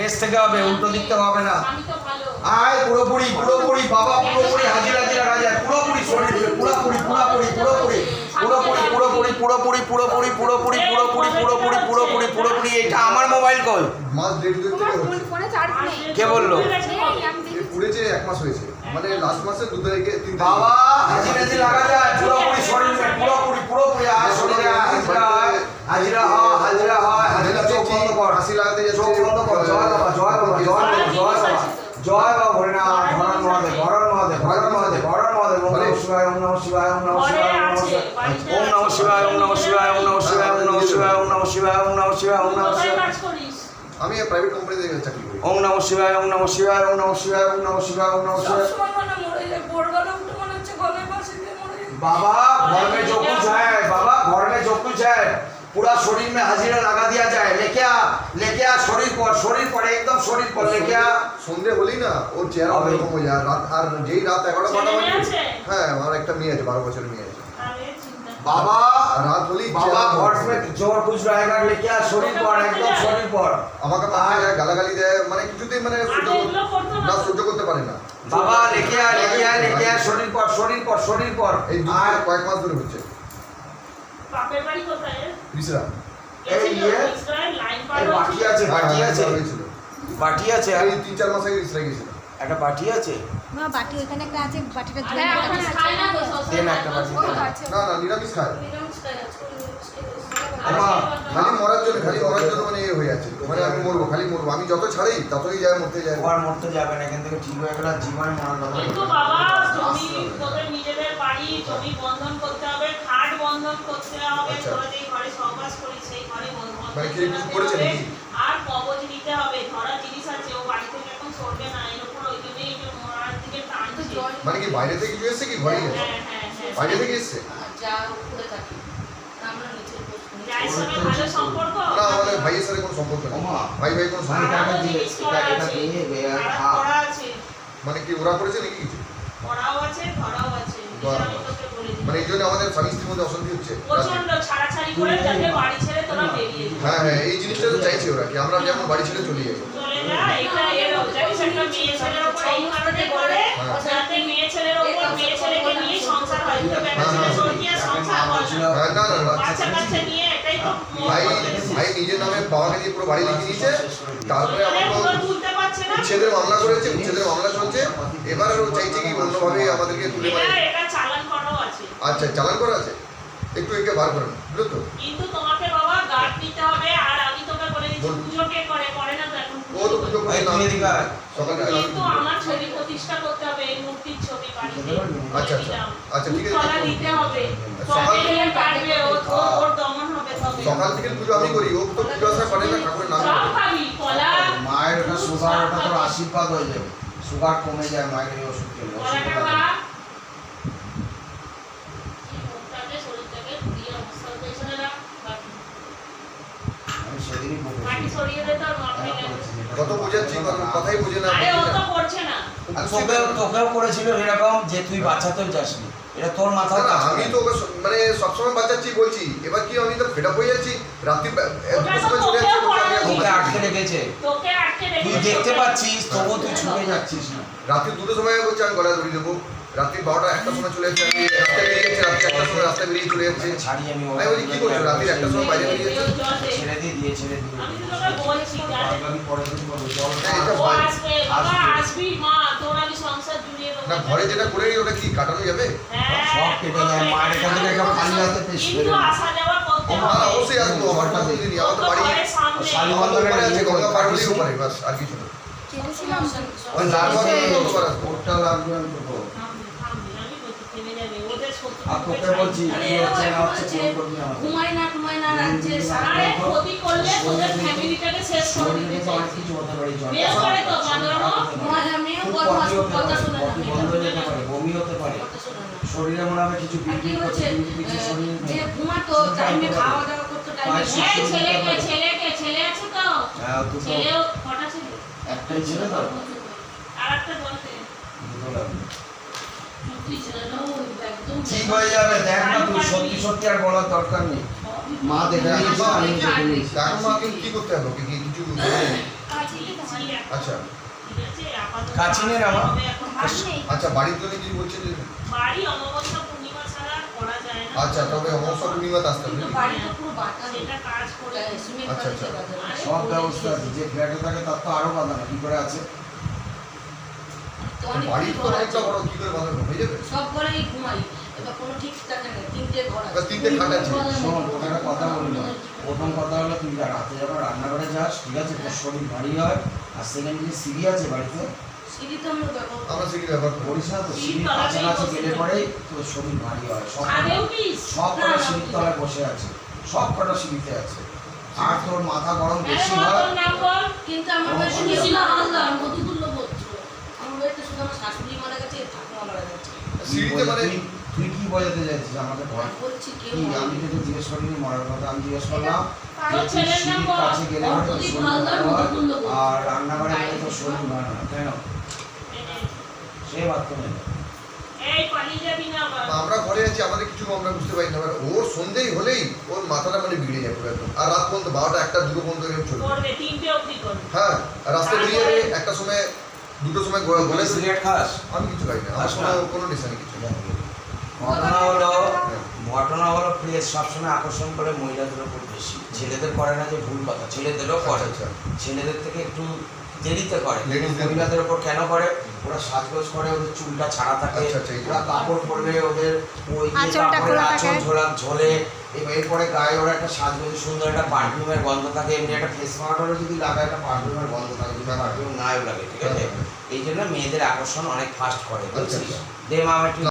Next থেকে হবে, উল্টো দিক থেকে হবে না। আয় পুরোপুরি পুরোপুরি বাবা, পুরোপুরি হাজির হাজির রাখা যায়, পুরোপুরি শরীর পুরোপুরি পুরোপুরি পুরোপুরি পুরোপুরি পুরোপুরি পুরোপুরি পুরোপুরি পুরোপুরি পুরোপুরি পুরোপুরি পুরোপুরি পুরোপুরি। এটা আমার মোবাইল কল। মাস দেড় দুই থেকে হচ্ছে। কে বললো? পুড়েছে 1 মাস হয়েছে, মানে লাস্ট মাসে 2 তারিখে 3 তারিখে। বাবা হাজির হাজির লাগা যায়, পুরোপুরি শরীর পুরোপুরি পুরোপুরি আয় শরীরে হাজিরা হয়, হাজিরা হয়, হাজিরা হয়, হাজিরা। চোখ বন্ধ কর, হাসি লাগাতে যাচ্ছে, চোখ বন্ধ কর। জয় বাবা, জয় বাবা, জয় বাবা, জয় বাবা, জয় বাবা হরিনাম, ধরণ মহাদেব, ধরণ মহাদেব, ধরণ মহাদেব, ধরণ মহাদেব। ওম নমঃ শিবায়, ওম নমঃ শিবায়, ওম নমঃ শিবায়, ওম নমঃ শিবায়, ওম নমঃ শিবায়, ওম নমঃ শিবায়, ওম নমঃ শিবায়, ওম নমঃ শিবায়, ওম নমঃ শিবায়, ওম নমঃ শিবায়, ওম নমঃ শিবায়। আমি প্রাইভেট কোম্পানিতে চাকরি করি। ওম নমঃ শিবায়, ওম নমঃ শিবায়, ওম নমঃ শিবায়, ওম নমঃ শিবায়, ওম নমঃ শিবায়। बाबा घर में जो कुछ है, बाबा घर में जो कुछ है पूरा शरीर में हाजिरा लगा दिया जाए। लेके आ शरीर पर एकदम शरीर पर लेके आ। সন্ধে হলেই না ওর চেহারা অন্যরকম হয়ে যায়। রাত আর যেই রাত 11-12 বাজে, হ্যাঁ আমার একটা মেয়ে আছে, 12 বছরের মেয়ে আছে। बाबा রাত হলেই बाबा घर में जो कुछ रहेगा लेके आ शरीर पर एकदम शरीर पर। আমাকে মাথায় যায়, গালাগালি দেয়, মানে কিছুতেই মানে সহ্য করতে পারে না। बाबा लेके आ शरीर पर शरीर पर शरीर पर। এই কয়েক মাস ধরে হচ্ছে। বাপের বাড়ি কোথায়? বিসরা এই ये বাটি আছে, বাটি আছে, বাটি আছে। এই 3-4 মাস আগে বিসরা গিয়েছিল। একটা বাটি আছে না বাটি ওখানে একটা আছে, বাটিটা ধরে আরে ওখানে খায় না তো দেন একটা বাটি দেন। না না নিরামিষ খায়। আমা খালি মরার জন্য মানে এ হয়ে যাচ্ছে, মানে আমি মরবো, খালি মরবো। আমি যত ছাড়ি ততই যায়, মরতে যায়। আর মরতে যাবে না, এখান থেকে ঠিক হয়ে গেল, জীবনে মরার কথা। কিন্তু বাবা জমি তোদের নিজেদের বাড়ি, জমি বন্ধন করতে হবে, খাট বন্ধন করতে হবে, তোরা যেই ঘরে সহবাস করিস সেই ঘরে বন্ধন মানে কি কিছু করতে করেছে হবে, নাকি? আর কবজ দিতে হবে। ধরা জিনিস আছে, ও বাড়ি থেকে এখন সরবে না, এর উপর ওই জন্যই এই যে মরার দিকে টানছে। মানে কি বাইরে থেকে কিছু এসেছে কি ঘরেই আছে? হ্যাঁ বাইরে থেকে এসেছে যা উপরে থাকি আমরা নিচে বসবো। যার সঙ্গে ভালো সম্পর্ক না, আমাদের ভাইয়ের সাথে কোনো সম্পর্ক নেই। ওমা ভাই কোনো সম্পর্ক নেই। টাকা দিয়ে এটা দিয়ে করা আছে, মানে কি ওরা করেছে নাকি কিছু? করাও আছে, ধরাও আছে। আমি তোকে বলে দিই, মানে এই জন্য আমাদের স্বামী স্ত্রীর মধ্যে অশান্তি হচ্ছে। প্রচন্ড ছাড়াছাড়ি করে যাতে বাড়ি ছেড়ে তোরা বেরিয়ে যা। হ্যাঁ হ্যাঁ, এই জিনিসটা তো চাইছে ওরা, কি আমরা যেমন বাড়ি ছেড়ে চলে যাই। চলে যা, এটা এর অবজেক্ট একটা মেয়ে ছেলের উপর এই কারণে করে যাতে মেয়ে ছেলের উপর মেয়ে ছেলেকে নিয়ে সংসার হয়। তো ব্যাটা ছেলে সরিয়ে সংসার হয় না। হ্যাঁ না না না, বাচ্চা কাচ্চা নিয়ে এটাই তো ভাই নিজের নামে বাবাকে দিয়ে পুরো বাড়ি লিখে দিয়েছে। তারপরে মানে আমাকে পুরো তুলতে পারছে না। উচ্ছেদের মামলা করেছে, উচ্ছেদের মামলা চলছে। এবার ও চাইছে কি অন্যভাবে আমাদেরকে তুলে মানে। এটা চালান করাও আছে। আচ্ছা চালান করা আছে, একটু একে বার করেন বুঝলো তো। কিন্তু তোমাকে বাবা গার্ড নিতে হবে। আর আমি তোকে বলে দিচ্ছি, পুজো কে করে না তো এখন ও তো পুজো করে না, সকাল থেকে কিন্তু আমার ছবি প্রতিষ্ঠা করতে হবে, এই মূর্তির ছবি বাড়িতে। আচ্ছা আচ্ছা আচ্ছা ঠিক কলা আছে। দিতে হবে, সকাল কবে কাটবে, ওর দমন হবে তবে। সকাল থেকে পুজো আমি করি, ও তো পুজো আসা করে না, ঠাকুরের নাম সব করে। খাবি, কলা মায়ের ওটা সুগার, ওটা তোর আশীর্বাদ হয়ে যাবে, সুগার কমে যায় মায়ের এই ওষুধ খেলে। কলাটা খা। এই মুখটাকে শরীরটাকে ঘুরিয়ে অবস্থা হয়েছে না। আমি সেদিনই বলেছি মাটি সরিয়ে দে, তোর মাথায় লাগে। কত বোঝাচ্ছি, কথাই বোঝে না। আরে ও তো করছে না। আর তোকেও করেছিল এরকম যে তুই বাচ্চাতেও যাসনি, এটা তোর মাথায় না, কাজ আমি করে। তো ওকে মানে সবসময় বাঁচাচ্ছি বলছি। এবার কি আমি তো ফেড আপ হয়ে যাচ্ছি, রাত্রি ওটা তো চলে যাচ্ছি, তোকেও বলছি আমি তোকে আসবো। আটকে রেখেছে, তোকে আটকে তুই রেখেছে। দেখতে পাচ্ছিস তবুও তুই ছুটে যাচ্ছিস না। রাত্রি 2টোর সময় বলছে আমি গলা ধরিয়ে দেবো, রাত্রি 12টা-1টার সময় চলে যাচ্ছে, আমি রাস্তায় বেরিয়ে যাচ্ছে, রাত্রি 1টার সময় রাস্তায় বেরিয়ে চলে যাচ্ছে। ছাড়ি আমি আমি বলি কি করছো, রাত্রি 1টার সময় বাইরে বেরিয়ে যাচ্ছে। ছেড়ে দিয়ে ছেড়ে দিয়ে আমি তো তোকে বলছি, আমি পরে দিন বলবো জল হ্যাঁ, এটা ও আসবে, বাবা আসবি, মা তোর আমি সংসার জুড়িয়ে দেবো। না ঘরে যেটা করে নি ওটা কি কাটানো যাবে? হ্যাঁ, সব কেটে যায়, মায়ের এখান থেকে একদম খালি হাতে পেশ করে কিন্তু আসা যাওয়া করতে না হবে। অবশ্যই আসবো, আমার কাছে দিদি আমার তো বাড়ি ঘরের সামনে। শালি আমার তো বন্ধনের উপরে আছে, ইয়ে গঙ্গা পার হলেই করে উপরে, বাস আর কিছু না। কেটেছিলাম ওই লাগবে কতবার আসবো? ওটা লাগবে আমি দেবো। থামবি, আমি বলছি থেমে যাবে, ওদের শত্রু আর তোকে বলছি আরে কি হচ্ছে না হচ্ছে বলছে, ফোন করবি আমাকে। ঘুমায় না রাজ্যে আরে ক্ষতি করলে তোদের ফ্যামিলিটাকে শেষ করে শরীরে দিতে তো অনেক চাইছি। কিছু হতে পারে, বেশ করে তো বাঁদরামো। ঘুমায় আমিও খুব বদমাশ, পটি হতে কথা পারে, শোনে না, পটি বন্ধ হয়ে যেতে পারে, বমি হতে পারে, কথা শোনে না। শরীরে মনে হবে কিছু আর কি বিড়বিড় হচ্ছে, করছে, কিছু শরীরে যে ঘুমাতো টাইমে খাওয়া দাওয়া করতো টাইমে। এই ছেলে আছে তো? হ্যাঁ দুটো ছেলেও কটা ছেলে? একটাই ছিল তো আর একটা বলতে দুটো লাগবে। সত্যি ছিল না, ও একদম ঠিক হয়ে যাবে, দেখ না তুই সত্যি সত্যি আর বলার দরকার নেই। মা দেখে নিয়েছে, আমি দেখে নিয়েছি। এখন মা কি করতে হবে, ওকে কি কিছু কাছে আচ্ছা ঠিক আছে আপাতত কাছে নিয়ে নাও। হবে এখন। আচ্ছা বাড়ির জন্য কি বলছেন যে বাড়ি অমাবস্যা পূর্ণিমা ছাড়া করা যায় না। আচ্ছা তবে অমাবস্যা পূর্ণিমাতে আসতে হবে কিন্তু বাড়ি তো পুরো বাঁকা সেটা কাজ করে সিমেন্ট আচ্ছা, বাড়ি আচ্ছা। দিয়ে বাঁধা। সব ব্যবস্থা আছে, যে ফ্ল্যাটে থাকে তার তো আরো বাঁধানো, কি করে আছে? তো অনেক বাড়ি কিছু তো ঘর অনেকটা আছে। বড়, কি করে বাঁধানো হয়ে যাবে? সব ঘরেই ঘুমাই, এবার কোনো ঠিক থাকে না, 3টে ঘর এবার আছে। 3টে খাট আছে। শোন, তোকে একটা কথা বললো, প্রথম কথা হলো তুই রাতে যখন রান্নাঘরে যাস, ঠিক আছে, তোর শরীর ভারী হয়। আর সেকেন্ড যে সিঁড়ি আছে বাড়িতে, সিঁড়ি তো আমরা ব্যবহার করি। আমরা সেগুলো ব্যবহার করি। করিস না তো, সিঁড়ির সিঁড়ির তলাতেই কাছাকাছি বসে গেলে থাকে। পরেই তোর শরীর ভারী হয়। সব ছাদেও কি? সব না, কটা না, সিঁড়ির না। তলায় বসে আছে, সব কটা সিঁড়িতে আছে। আর তোর মাথা গরম আরে বেশি বাবা, হয়। তোর নাম বল। কিন্তু আমার বাড়িতে অবশ্যই। কেউ না, আল্লাহ মধুতুল্য বলছিল। আমার বাড়িতে শুধু আমার শাশুড়ি মারা গেছে, ঠাকুমা মারা গেছে। সিঁড়িতে মানে তুই কি বোঝাতে চাইছিস আমাকে বল? আমি বলছি কেউ কি, না। আমি তোকে জিজ্ঞেস করিনি মরার কথা, আমি জিজ্ঞেস করলাম যে তোর তুই ছেলের নাম সিঁড়ির বল। কাছে গেলে পরে তোর অর্থদীপ শরীর হালদার ভালো হয়, মধুতুল্য বলছে। আর রান্নাঘরে গেলে তোর শরীর ভালো হয়, কেন? সে বাথরুমে এই পালিয়ে যাবি না আবার। আমরা ঘরে আছি, আমাদের কিছু আমরা বুঝতে পারি না। এবার ওর সন্ধ্যেই হলেই ওর মাথাটা মানে বিগড়ে যায় পুরো একদম। আর রাত পর্যন্ত 12টা 1টা 2টো পর্যন্ত এরকম চলবে। করবে 3টে অবধি করবে। হ্যাঁ, আর রাস্তায় বেরিয়ে যাবে, একটা সময় 2টোর সময় ঘরে সিগারেট খাস? আমি কিছু খাই না, আমার খাস না? কোনো নেশা নেই কিছু। ঘটনা হলো প্লেস সবসময় আকর্ষণ করে মহিলাদের উপর বেশি, ছেলেদের করে না, যে ভুল কথা, ছেলেদেরও করে। আচ্ছা, ছেলেদের থেকে একটু দেরিতে করে, Ladies-দের- মহিলাদের উপর কেন করে? ওরা সাজগোজ করে, ওদের চুলটা ছাড়া থাকে, আচ্ছা, আচ্ছা, এই যে। ওরা কাপড় পরবে, ওদের ওই যে আঁচলটা কাপড়ের খোলা আঁচল থাকে। ঝোলে, এরপরে গায়ে ওরা একটা সাজগোজ সুন্দর একটা পারফিউমের গন্ধ থাকে। এমনি একটা ফেস পাউডারও যদি লাগায়, একটা পারফিউমের গন্ধ থাকে, যদি পারফিউম নাও লাগে, ঠিক আছে? এই জন্য মেয়েদের আকর্ষণ অনেক ফাস্ট করে, বুঝছিস? আচ্ছা। দে মা, আমি একটু